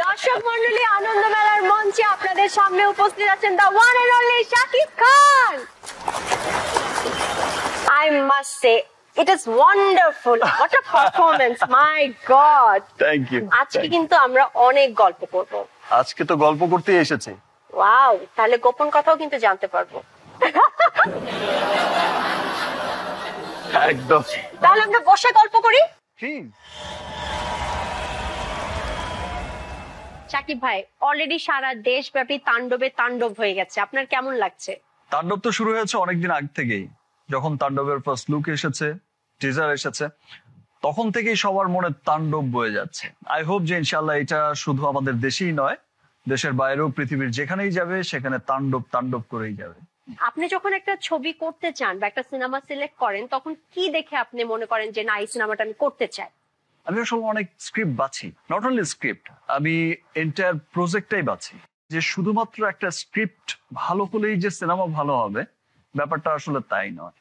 দর্শক মন্ডলী, আনন্দ মেলার মঞ্চে আপনাদের সামনে উপস্থিত আছেন the one and only Shakib Khan. I must say it is wonderful. What a performance, my God. Thank you. আজকে কিন্তু আমরা অনেক গল্প করব। আজকে তো গল্প করতেই এসেছি। ওয়াও, তাহলে গোপন কথাও কিন্তু জানতে পারবো। একদম। তাহলে আমরা বসে গল্প করি। শাকিব ভাই, অলরেডি সারা দেশব্যাপী তাণ্ডবে তাণ্ডব হয়ে গেছে, আপনার কেমন লাগছে? তাণ্ডব তো শুরু হয়েছে অনেকদিন আগ থেকেই। যখন তাণ্ডবের ফার্স্ট লুক এসেছে, টিজার এসেছে, তখন থেকেই সবার মনে তাণ্ডব বয়ে যাচ্ছে। আই হোপ যে ইনশাল্লাহ এটা শুধু আমাদের দেশেই নয়, দেশের বাইরেও পৃথিবীর যেখানেই যাবে সেখানে তাণ্ডব তাণ্ডব করেই যাবে। আপনি যখন একটা ছবি করতে চান বা একটা সিনেমা সিলেক্ট করেন, তখন কি দেখে আপনি মনে করেন যে না, এই সিনেমাটা আমি করতে চাই? আমি আসলে অনেক স্ক্রিপ্ট বাছি, নট অনলি স্ক্রিপ্ট, আমি এন্টায়ার প্রজেক্টটাই বাছি। যে শুধুমাত্র একটা স্ক্রিপ্ট ভালো হলেই যে সিনেমা ভালো হবে, ব্যাপারটা আসলে তাই নয়।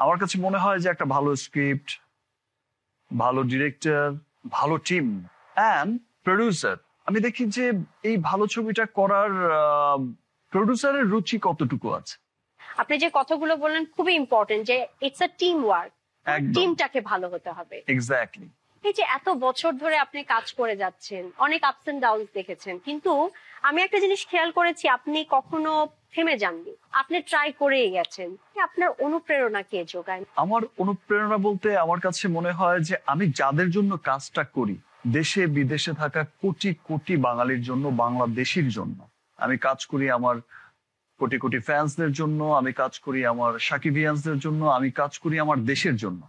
আমার কাছে মনে হয় যে একটা ভালো স্ক্রিপ্ট, ভালো ডিরেক্টর, ভালো টিম অ্যান্ড প্রডিউসার, আমি দেখি যে এই ভালো ছবিটা করার প্রডিউসারের রুচি কতটুকু আছে। আপনি যে কথাগুলো বললেন খুবই ইম্পর্টেন্ট, যে ইটস আ টিম ওয়ার্ক, টিমটাকে ভালো হতে হবে। এক্স্যাক্টলি। এই যে এত বছর ধরে আপনি কাজ করে যাচ্ছেন, অনেক আপস এন্ড ডাউন দেখেছেন, কিন্তু আমি একটা জিনিস খেয়াল করেছি, আপনি কখনো থেমে যাননি, আপনি ট্রাই করেই গেছেন। আপনার অনুপ্রেরণা কে যোগায়? আমার অনুপ্রেরণা বলতে আমার কাছে মনে হয় যে আমি যাদের জন্য কাজটা করি, দেশে বিদেশে থাকা কোটি কোটি বাঙালির জন্য, বাংলাদেশির জন্য আমি কাজ করি, আমার কোটি কোটি ফ্যান্সদের জন্য আমি কাজ করি, আমার সাকিবিয়ানসদের জন্য আমি কাজ করি, আমার দেশের জন্য,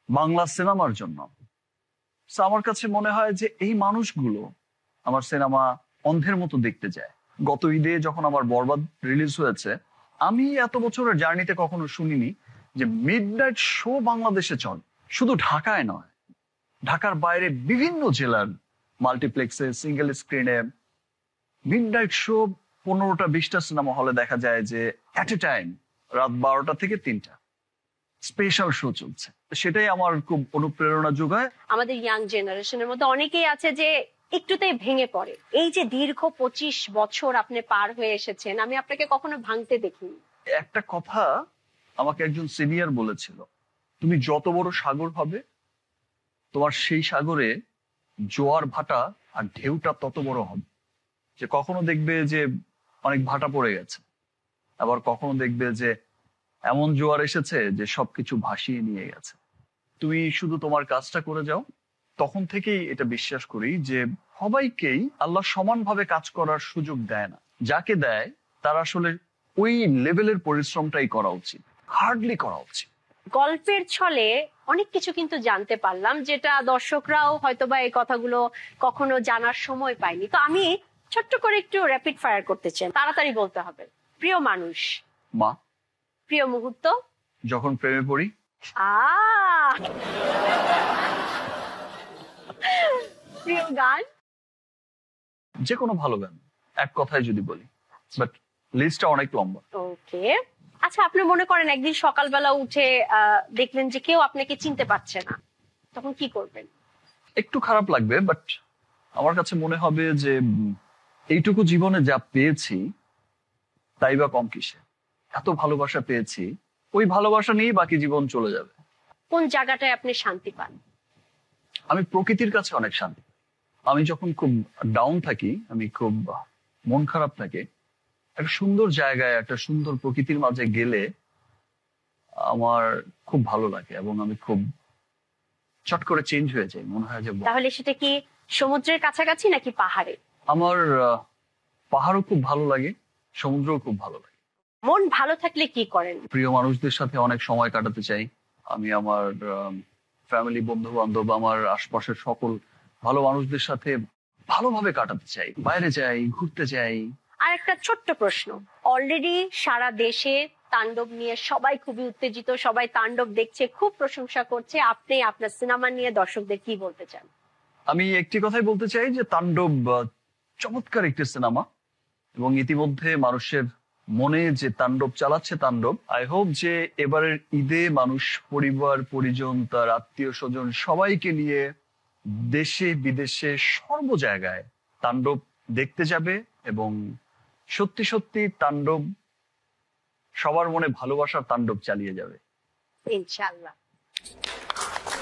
বাংলা সিনেমার জন্য। আমার কাছে মনে হয় যে এই মানুষগুলো আমার সিনেমা অন্ধের মতো দেখতে যায়। গত ঈদে যখন আমার বরবাদ রিলিজ হয়েছে, আমি এত বছরের জার্নিতে কখনো শুনিনি যে মিডনাইট শো বাংলাদেশে চলে। শুধু ঢাকায় নয়, ঢাকার বাইরে বিভিন্ন জেলার মাল্টিপ্লেক্সে, সিঙ্গেল স্ক্রিনে মিডনাইট শো 15টা 20টা সিনেমা হলে দেখা যায় যে এট এ টাইম রাত 12টা থেকে 3টা স্পেশাল শো চলছে। সেটাই আমার খুব অনুপ্রেরণা যোগায়। আমাদের ইয়াং জেনারেশনের মধ্যে অনেকেই আছে যে একটুতেই ভেঙে পড়ে। এই যে দীর্ঘ 25 বছর আপনি পার হয়ে এসেছেন, আমি আপনাকে কখনো ভাঙতে দেখিনি। একটা কথা আমাকে একজন সিনিয়র বলেছিল, তুমি যত বড় সাগর হবে, তোমার সেই সাগরে জোয়ার ভাটা আর ঢেউটা তত বড় হবে। যে কখনো দেখবে যে অনেক ভাটা পড়ে গেছে, আবার কখনো দেখবে যে এমন জোয়ার এসেছে যে সবকিছু ভাসিয়ে নিয়ে গেছে। তুমি শুধু তোমার কাজটা করে যাও। তখন থেকেই এটা বিশ্বাস করি যে সবাইকেই আল্লাহ সমানভাবে কাজ করার সুযোগ দেয় না। যাকে দেয় তার আসলে ওই লেভেলের পরিশ্রমটাই করা উচিত, হার্ডলি করা উচিত। গল্পের ছলে অনেক কিছু কিন্তু জানতে পারলাম, যেটা দর্শকরাও হয়তোবা এই কথাগুলো কখনো জানার সময় পায়নি। তো আমি ছোট্ট করে একটু র্যাপিড ফায়ার করতে চাই, তাড়াতাড়ি বলতে হবে। প্রিয় মানুষ? মা। প্রিয় মুহূর্ত? যখন প্রেমে পড়ি। প্রিয় গান? যে কোনো ভালো গান, এক কথায় যদি বলি, বাট লিস্টটা অনেক লম্বা। ওকে, আচ্ছা, আপনি মনে করেন একদিন সকালবেলা উঠে দেখলেন যে কেউ আপনাকে চিনতে পারছে না, তখন কি করবেন? একটু খারাপ লাগবে, বাট আমার কাছে মনে হবে যে এইটুকু জীবনে যা পেয়েছি তাই বা কম কিসে। এত ভালোবাসা পেয়েছি, ওই ভালোবাসা নিয়ে বাকি জীবন চলে যাবে। কোন জায়গাটায় আপনি শান্তি পান? আমি প্রকৃতির কাছে অনেক শান্তি। আমি যখন খুব ডাউন থাকি, আমি খুব মন খারাপ থাকে, একটা সুন্দর জায়গায়, একটা সুন্দর প্রকৃতির মাঝে গেলে আমার খুব ভালো লাগে এবং আমি খুব চট করে চেঞ্জ হয়ে যাই। মনে হয় যে তাহলে সেটা কি সমুদ্রের কাছাকাছি নাকি পাহাড়ে? আমার পাহাড়ও খুব ভালো লাগে, সমুদ্রও খুব ভালো লাগে। মন ভালো থাকলে কি করেন? প্রিয় মানুষদের সাথে অনেক সময় কাটাতে চাই। আমি আমার ফ্যামিলি, বন্ধু বান্ধব, আমার আশপাশের সকল ভালো মানুষদের সাথে ভালোভাবে কাটাতে চাই। বাইরে যাই, ঘুরতে যাই। আর একটা ছোট্ট প্রশ্ন, অলরেডি সারা দেশে তাণ্ডব নিয়ে সবাই খুবই উত্তেজিত, সবাই তাণ্ডব দেখছে, খুব প্রশংসা করছে। আপনি আপনার সিনেমা নিয়ে দর্শকদের কি বলতে চান? আমি একটি কথাই বলতে চাই যে তাণ্ডব চমৎকার একটি সিনেমা এবং ইতিমধ্যে মানুষের মনে যে তাণ্ডব চালাচ্ছে তাণ্ডব। আই হোপ যে এবারের ঈদে মানুষ পরিবার পরিজন, তার আত্মীয় স্বজন সবাইকে নিয়ে দেশে বিদেশে সর্ব জায়গায় তাণ্ডব দেখতে যাবে এবং সত্যি সত্যি তাণ্ডব সবার মনে ভালোবাসার তাণ্ডব চালিয়ে যাবে ইনশাআল্লাহ।